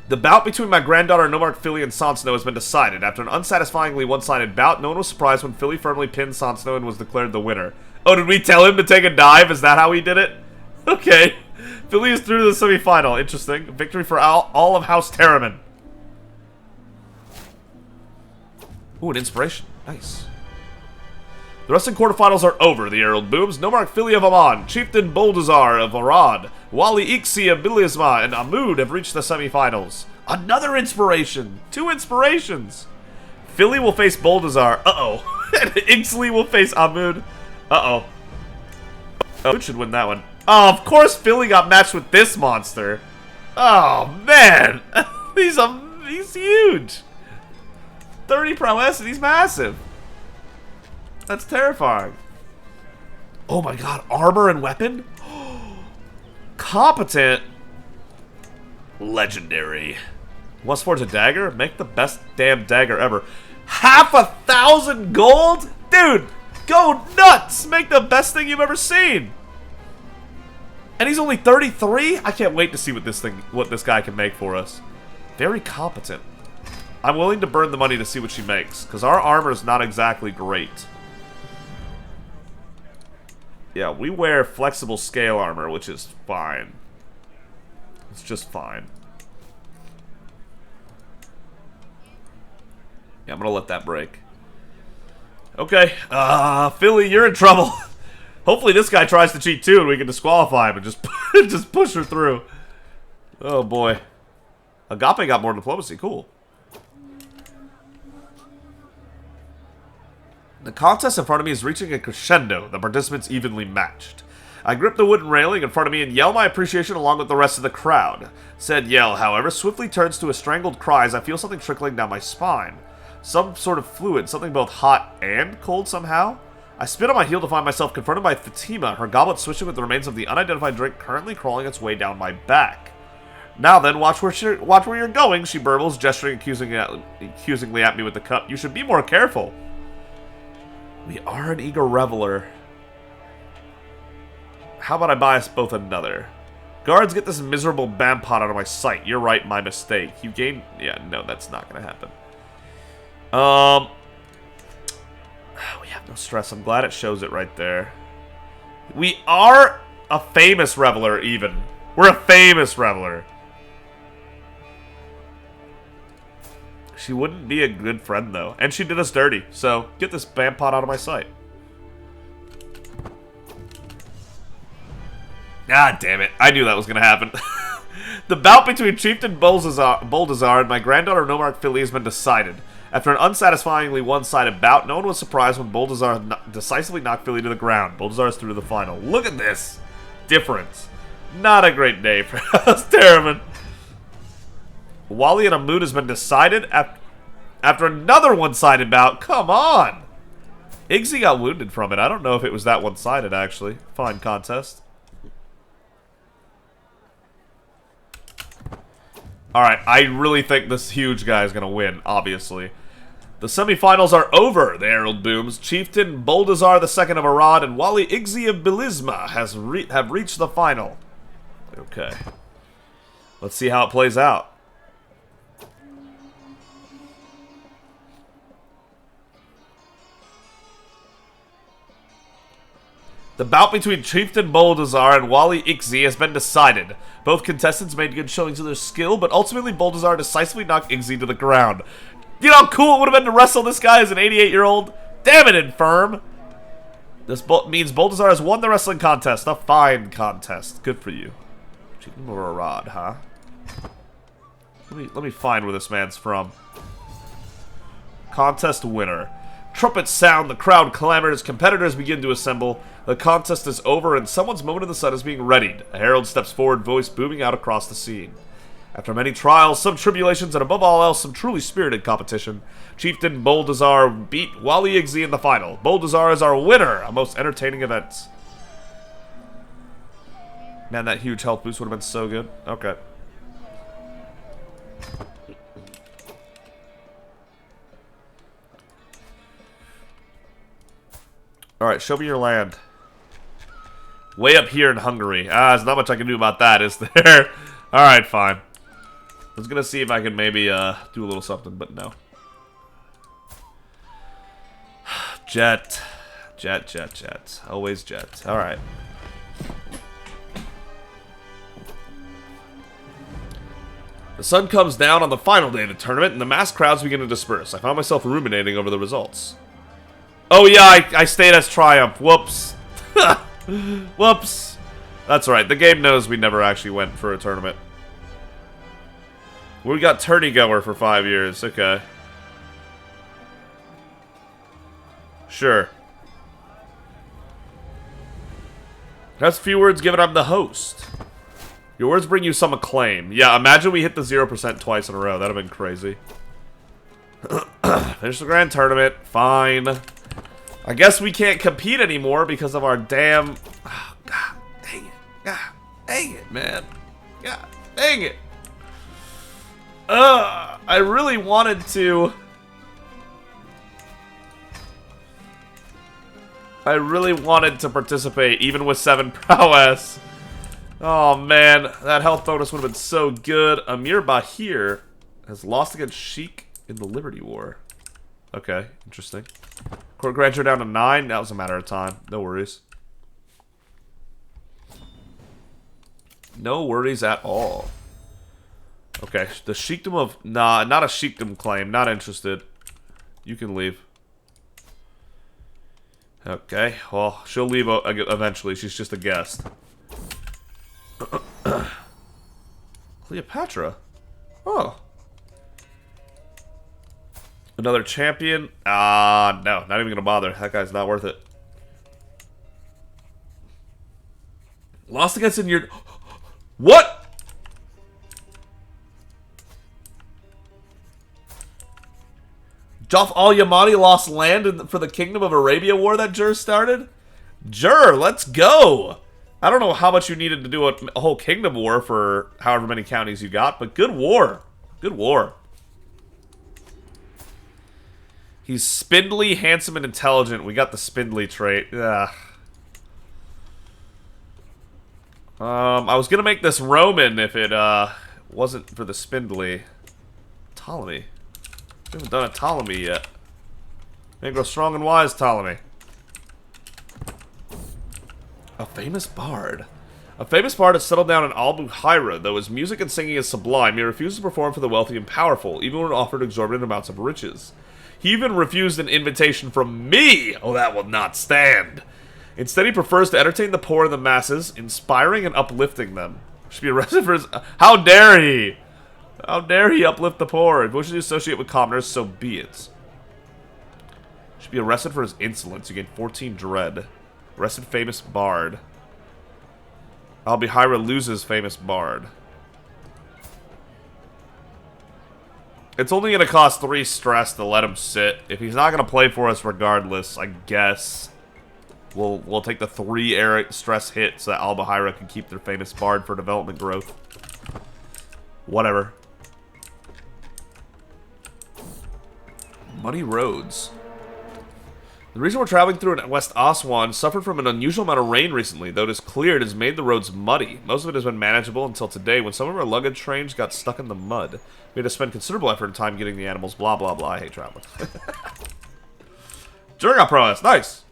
The bout between my granddaughter Nomark Philly and Sonsno has been decided. After an unsatisfyingly one-sided bout, no one was surprised when Philly firmly pinned Sonsno and was declared the winner. Oh, did we tell him to take a dive? Is that how he did it? Okay. Philly is through to the semifinal. Interesting. Victory for all of House Terriman. Ooh, an inspiration. Nice. The wrestling quarterfinals are over. The herald booms. Nomark Philly of Aman, Chieftain Boldazar of Arad, Wali Iksi of Bilisma, and Amud have reached the semifinals. Another inspiration. 2 inspirations. Philly will face Boldazar. Uh-oh. And Ixley will face Amud. Uh-oh. Oh, should win that one. Oh, of course Philly got matched with this monster. Oh, man. He's huge. 30 prowess and he's massive. That's terrifying. Oh my god, armor and weapon? Competent. Legendary. Wants forge a dagger? Make the best damn dagger ever. 1,000 gold? Dude, go nuts! Make the best thing you've ever seen. And he's only 33? I can't wait to see what this guy can make for us. Very competent. I'm willing to burn the money to see what she makes, because our armor is not exactly great. Yeah, we wear flexible scale armor, which is fine. It's just fine. Yeah, I'm gonna let that break. Okay, Philly, you're in trouble. Hopefully this guy tries to cheat too and we can disqualify him and just push her through. Oh boy. Agape got more diplomacy, cool. The contest in front of me is reaching a crescendo, the participants evenly matched. I grip the wooden railing in front of me and yell my appreciation along with the rest of the crowd. Said yell, however, swiftly turns to a strangled cry as I feel something trickling down my spine. Some sort of fluid, something both hot and cold somehow. I spin on my heel to find myself confronted by Fatima, her goblet swishing with the remains of the unidentified drink currently crawling its way down my back. Now then, watch where you're going, she burbles, gesturing accusingly at me with the cup. You should be more careful. We are an eager reveler. How about I buy us both another? Guards, get this miserable bampot out of my sight. You're right, my mistake. You gain... Yeah, no, that's not gonna happen. We have no stress. I'm glad it shows it right there. We are a famous reveler, even. We're a famous reveler. She wouldn't be a good friend, though. And she did us dirty. So, get this bampot out of my sight. God damn it. I knew that was going to happen. The bout between Chieftain Boldazar and my granddaughter Nomark Philly has been decided. After an unsatisfyingly one-sided bout, no one was surprised when Boldazar decisively knocked Philly to the ground. Boldazar is through to the final. Look at this. Difference. Not a great day for us, Terriman. Wally and Amud has been decided after another one-sided bout. Come on! Iggsy got wounded from it. I don't know if it was that one-sided, actually. Fine contest. Alright, I really think this huge guy is going to win, obviously. The semifinals are over, the herald booms. Chieftain Boldazar II of Arad and Wali Igzi of Belisma have reached the final. Okay. Let's see how it plays out. The bout between Chieftain Boldazar and Wali Igzi has been decided. Both contestants made good showings of their skill, but ultimately Boldazar decisively knocked Igzi to the ground. You know how cool it would have been to wrestle this guy as an 88-year-old? Damn it, Infirm! This means Boldazar has won the wrestling contest. A fine contest. Good for you. Chieftain or a rod, huh? Let me find where this man's from. Contest winner. Trumpets sound, the crowd clamors, competitors begin to assemble. The contest is over and someone's moment in the sun is being readied. A herald steps forward, voice booming out across the scene. After many trials, some tribulations, and above all else, some truly spirited competition, Chieftain Boldazar beat Wali Igzi in the final. Boldazar is our winner, a most entertaining event. Man, that huge health boost would have been so good. Okay. Alright, show me your land. Way up here in Hungary. There's not much I can do about that, is there? Alright, fine. I was gonna see if I could maybe, do a little something, but no. Jet. Jet. Always jet. Alright. The sun comes down on the final day of the tournament, and the mass crowds begin to disperse. I found myself ruminating over the results. Oh yeah, I stayed as Triumph. Whoops. Whoops. That's right, the game knows we never actually went for a tournament. We got Tourney-goer for 5 years, okay. Sure. That's a few words given I'm the host. Your words bring you some acclaim. Yeah, imagine we hit the 0% twice in a row. That'd have been crazy. Finish the grand tournament. Fine. I guess we can't compete anymore because of our damn... Oh, God dang it. God dang it, man. God dang it. I really wanted to... participate, even with 7 prowess. Oh, man. That health bonus would have been so good. Amir Bahir has lost against Sheik in the Liberty War. Okay, interesting. Court grandeur down to 9. That was a matter of time. No worries. No worries at all. Okay, the sheikdom of... Nah, not a sheikdom claim. Not interested. You can leave. Okay, well, she'll leave eventually. She's just a guest. Cleopatra? Oh. Another champion? No, not even gonna bother. That guy's not worth it. Lost against in your... What? Joff al-Yamani lost land for the Kingdom of Arabia war that Jur started? Jur, let's go! I don't know how much you needed to do a whole kingdom war for however many counties you got, but good war. Good war. He's spindly, handsome, and intelligent. We got the spindly trait. Ugh. I was gonna make this Roman if it wasn't for the spindly. Ptolemy. We haven't done a Ptolemy yet. May grow strong and wise, Ptolemy. A famous bard. A famous bard has settled down in Al-Buhaira. Though his music and singing is sublime, he refuses to perform for the wealthy and powerful, even when offered exorbitant amounts of riches. He even refused an invitation from me! Oh, that will not stand. Instead, he prefers to entertain the poor and the masses, inspiring and uplifting them. Should be arrested for his... How dare he! How dare he uplift the poor? If he wishes to associate with commoners, so be it. Should be arrested for his insolence. You gain 14 dread. Arrested famous bard. Al-Buhaira loses famous bard. It's only going to cost 3 stress to let him sit. If he's not going to play for us regardless, I guess we'll take the 3 stress hit so that Al-Buhaira can keep their famous bard for development growth. Whatever. Muddy roads. The reason we're traveling through West Aswan suffered from an unusual amount of rain recently. Though it is cleared, it has made the roads muddy. Most of it has been manageable until today, when some of our luggage trains got stuck in the mud. We had to spend considerable effort and time getting the animals. Blah, blah, blah. I hate traveling. Jurga prowess. Nice.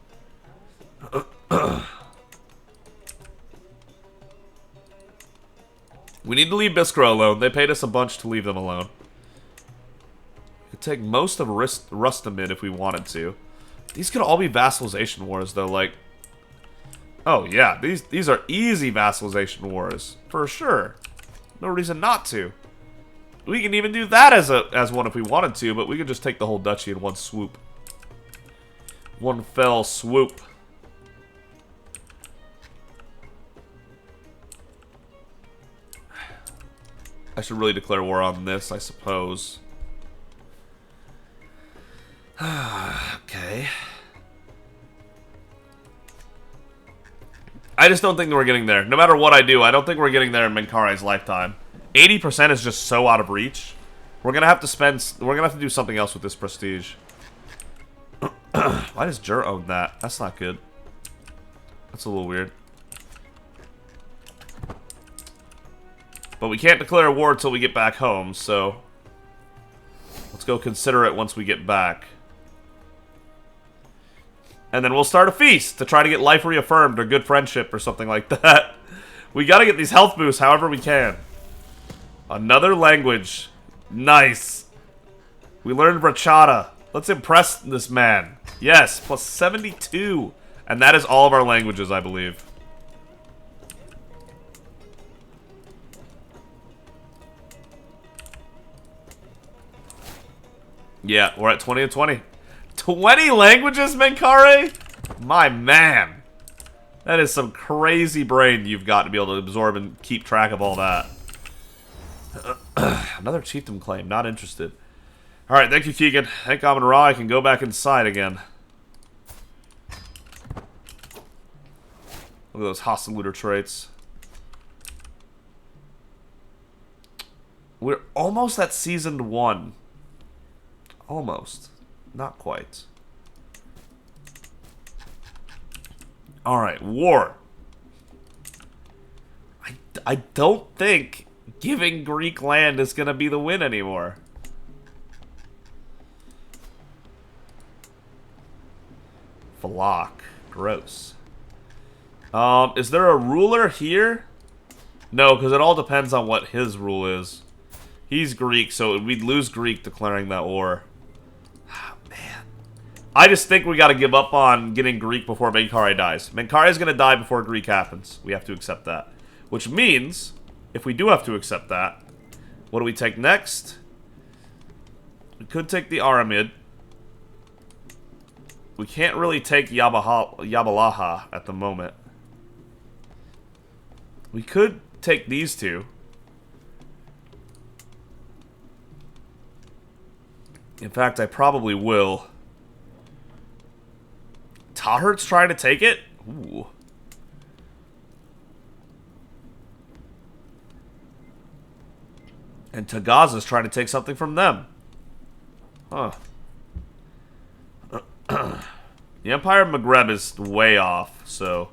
We need to leave Biskra alone. They paid us a bunch to leave them alone. We could take most of Rustamid if we wanted to. These could all be vassalization wars, though, like... Oh, yeah, these are easy vassalization wars. For sure. No reason not to. We can even do that as one if we wanted to, but we could just take the whole duchy in one swoop. One fell swoop. I should really declare war on this, I suppose. Okay. I just don't think we're getting there. No matter what I do, I don't think we're getting there in Menkaure's lifetime. 80% is just so out of reach. We're gonna have to spend. We're gonna have to do something else with this prestige. Why does Jur own that? That's not good. That's a little weird. But we can't declare a war until we get back home, so let's go consider it once we get back. And then we'll start a feast to try to get life reaffirmed or good friendship or something like that. We gotta get these health boosts however we can. Another language. Nice. We learned Brachata. Let's impress this man. Yes, plus 72. And that is all of our languages, I believe. Yeah, we're at 20 and 20. 20 languages, Menkaure? My man. That is some crazy brain you've got to be able to absorb and keep track of all that. Another chiefdom claim. Not interested. Alright, thank you, Keegan. Thank Amun-Ra. I can go back inside again. Look at those hostile looter traits. We're almost at season 1. Almost. Not quite. Alright, war. I don't think giving Greek land is going to be the win anymore. Valak. Gross. Is there a ruler here? No, because it all depends on what his rule is. He's Greek, so we'd lose Greek declaring that war. Oh, man. I just think we got to give up on getting Greek before Menkaure dies. Menkaure is going to die before Greek happens. We have to accept that. Which means, if we do have to accept that, what do we take next? We could take the Aramid. We can't really take Yabalaha at the moment. We could take these two. In fact, I probably will. Tahert's trying to take it? Ooh. And Tagaza's trying to take something from them. Huh. The Empire of Maghreb is way off, so...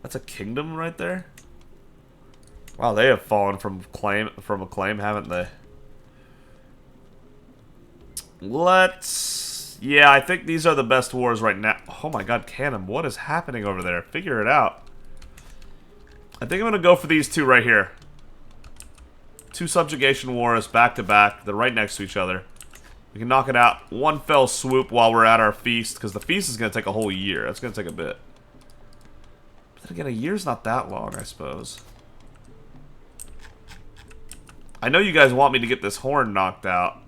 That's a kingdom right there? Wow, they have fallen from acclaim, haven't they? Let's... Yeah, I think these are the best wars right now. Oh my god, Cannon, what is happening over there? Figure it out. I think I'm going to go for these two right here. Two subjugation wars back to back. They're right next to each other. We can knock it out one fell swoop while we're at our feast, because the feast is going to take a whole year. That's going to take a bit. But then again, a year's not that long, I suppose. I know you guys want me to get this horn knocked out.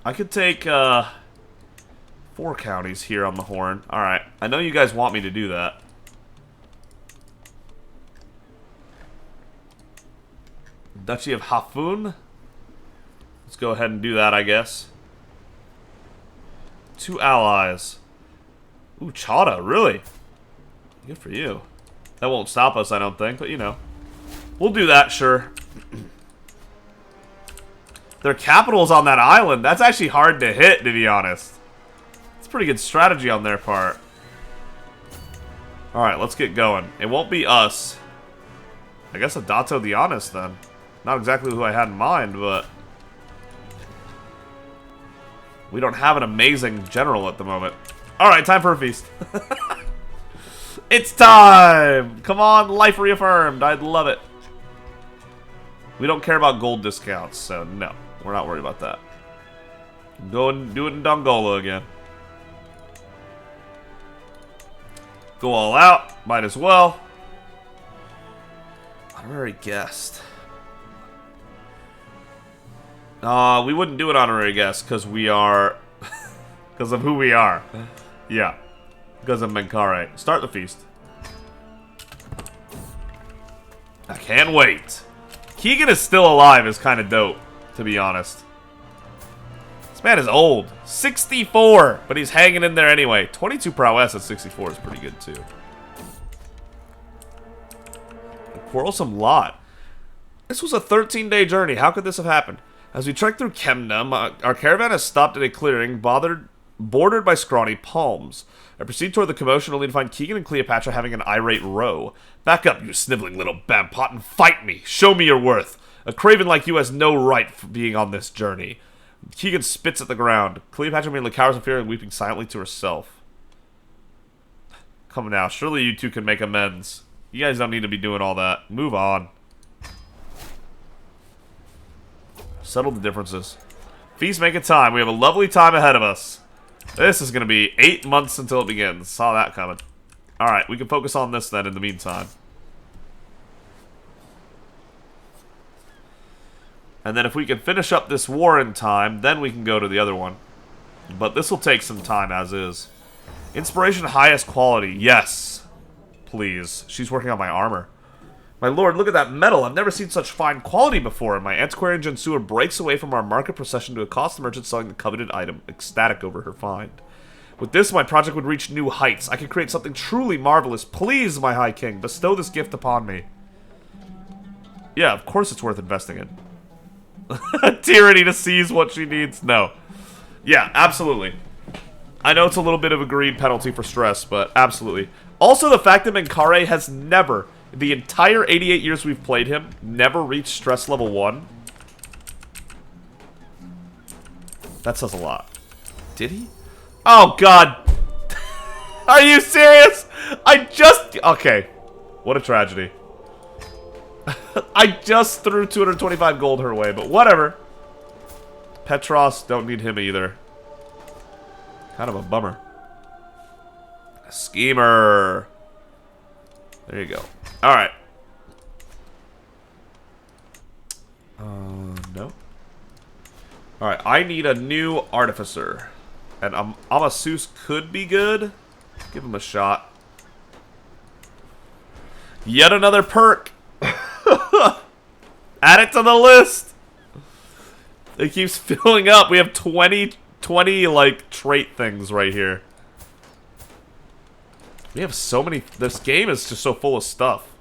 I could take 4 counties here on the horn. Alright, I know you guys want me to do that. Duchy of Hafun. Let's go ahead and do that, I guess. 2 allies. Ooh, Chada, really? Good for you. That won't stop us, I don't think, but you know. We'll do that, sure. Their capital's on that island. That's actually hard to hit, to be honest. It's a pretty good strategy on their part. Alright, let's get going. It won't be us. I guess Adato the Honest, then. Not exactly who I had in mind, but... we don't have an amazing general at the moment. Alright, time for a feast. It's time! Come on, life reaffirmed. I'd love it. We don't care about gold discounts, so no. We're not worried about that. Go and do it in Dongola again. Go all out. Might as well. Honorary guest. We wouldn't do an honorary guest because we are... because of who we are. Yeah. Because of Menkaure. Start the feast. I can't wait. Keegan is still alive is kind of dope, to be honest. This man is old. 64, but he's hanging in there anyway. 22 prowess at 64 is pretty good, too. A quarrelsome lot. This was a 13-day journey. How could this have happened? As we trek through Kemnum, our caravan has stopped at a clearing bordered by scrawny palms. I proceed toward the commotion only to find Keegan and Cleopatra having an irate row. Back up, you sniveling little bampot, and fight me. Show me your worth. A craven like you has no right for being on this journey. Keegan spits at the ground. Cleopatra mainly cowers in fear and weeping silently to herself. Come now, surely you two can make amends. You guys don't need to be doing all that. Move on. Settle the differences. Feast make it time. We have a lovely time ahead of us. This is going to be 8 months until it begins. Saw that coming. Alright, we can focus on this then in the meantime. And then if we can finish up this war in time, then we can go to the other one. But this will take some time as is. Inspiration highest quality. Yes. Please. She's working on my armor. My lord, look at that metal. I've never seen such fine quality before. My antiquarian Jensuer breaks away from our market procession to accost the merchant selling the coveted item, ecstatic over her find. With this, my project would reach new heights. I could create something truly marvelous. Please, my high king, bestow this gift upon me. Yeah, of course it's worth investing in. Tyranny to seize what she needs. No. Yeah, absolutely. I know it's a little bit of a greed penalty for stress, but absolutely. Also, the fact that Menkaure has never... the entire 88 years we've played him, never reached stress level 1. That says a lot. Did he? Oh, God. Are you serious? I just... okay. What a tragedy. I just threw 225 gold her way, but whatever. Petros, don't need him either. Kind of a bummer. A schemer. There you go. Alright. No. Alright, I need a new artificer. And Amasus could be good. Give him a shot. Yet another perk. Add it to the list. It keeps filling up. We have 20 like trait things right here. We have so many. This game is just so full of stuff.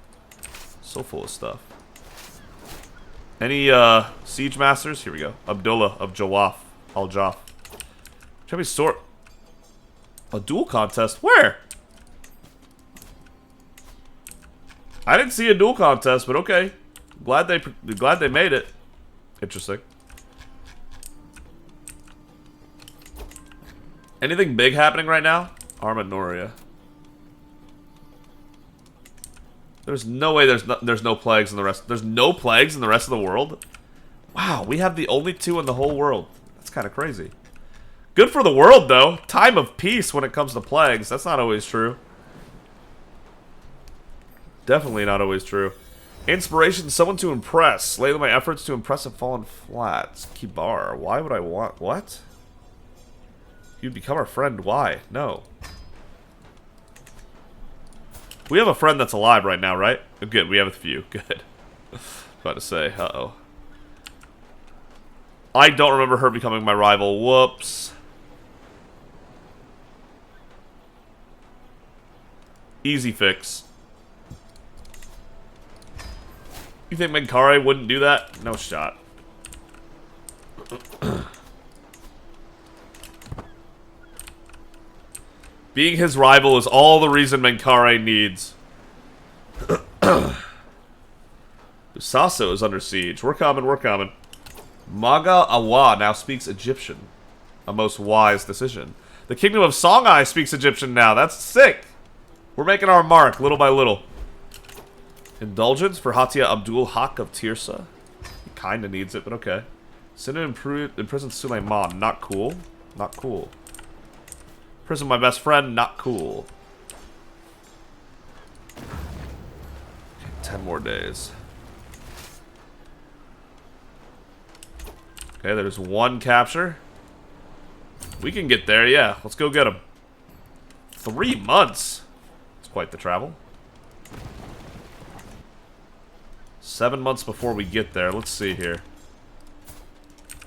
So full of stuff. Any siege masters? Here we go. Abdullah of Jawaf. Al-Jaf. Show me sort. A duel contest? Where? I didn't see a duel contest, but okay. Glad they made it. Interesting. Anything big happening right now? Armanoria. There's no way there's no plagues in the rest. There's no plagues in the rest of the world? Wow, we have the only 2 in the whole world. That's kind of crazy. Good for the world, though. Time of peace when it comes to plagues. That's not always true. Definitely not always true. Inspiration, someone to impress. Slay my efforts to impress have fallen flat. Kibar, why would I want... what? You'd become our friend. Why? No. We have a friend that's alive right now, right? Oh, good, we have a few. Good. About to say, uh-oh. I don't remember her becoming my rival. Whoops. Easy fix. You think Menkaure wouldn't do that? No shot. Being his rival is all the reason Menkaure needs. Sasso is under siege. We're coming, we're coming. Maga Awa now speaks Egyptian. A most wise decision. The kingdom of Songhai speaks Egyptian now. That's sick. We're making our mark, little by little. Indulgence for Hatia Abdul Haq of Tirsa. He kinda needs it, but okay. Send and imprison Suleiman. Not cool. Not cool. Prison my best friend. Not cool. 10 more days. Okay, there's one capture. We can get there, yeah. Let's go get him. 3 months. It's quite the travel. 7 months before we get there. Let's see here.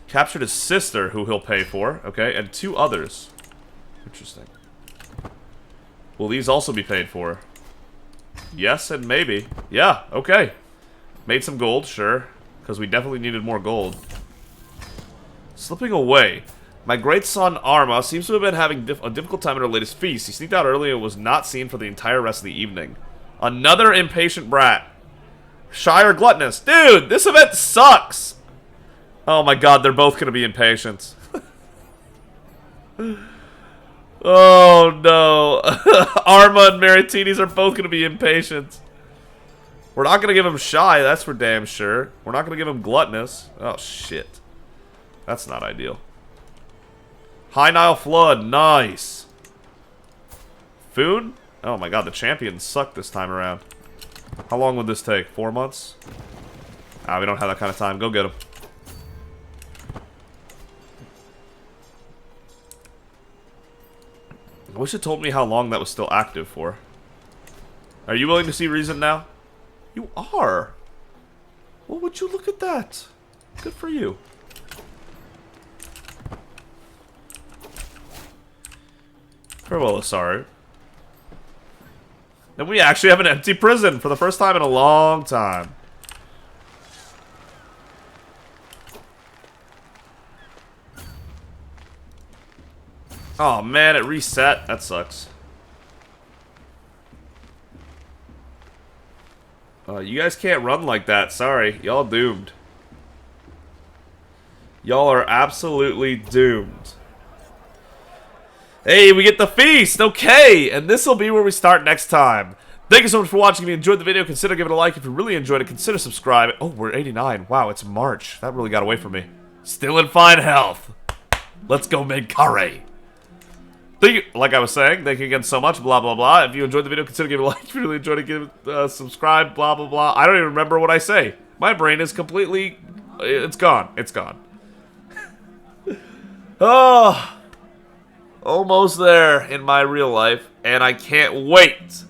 Captured his sister, who he'll pay for. Okay, and 2 others. Interesting. Will these also be paid for? Yes and maybe. Yeah, okay. Made some gold, sure. Because we definitely needed more gold. Slipping away. My great son Arma seems to have been having a difficult time at our latest feast. He sneaked out early and was not seen for the entire rest of the evening. Another impatient brat. Shy or gluttonous. Dude, this event sucks! Oh my god, they're both gonna be impatient. Oh no. Arma and Maritinis are both gonna be impatient. We're not gonna give him shy, that's for damn sure. We're not gonna give him gluttonous. Oh shit. That's not ideal. High Nile Flood, nice. Food? Oh my god, the champions suck this time around. How long would this take? 4 months? Ah, we don't have that kind of time. Go get them. I wish it told me how long that was still active for. Are you willing to see reason now? You are. Well, would you look at that? Good for you. Farewell, Asaru. And we actually have an empty prison for the first time in a long time. Oh man, it reset. That sucks. You guys can't run like that. Sorry. Y'all doomed. Y'all are absolutely doomed. Hey, we get the feast! Okay! And this will be where we start next time. Thank you so much for watching. If you enjoyed the video, consider giving it a like. If you really enjoyed it, consider subscribing. Oh, we're 89. Wow, it's March. That really got away from me. Still in fine health. Let's go, Menkaure. Thank you. Like I was saying, thank you again so much. Blah, blah, blah. If you enjoyed the video, consider giving it a like. If you really enjoyed it, give it subscribe. Blah, blah, blah. I don't even remember what I say. My brain is completely... It's gone. It's gone. Oh... Almost there in my real life, and I can't wait.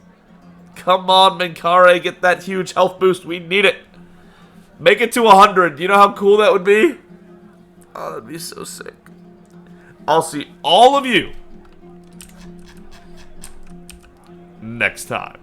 Come on, Menkaure, get that huge health boost. We need it. Make it to 100. You know how cool that would be? Oh, that'd be so sick. I'll see all of you next time.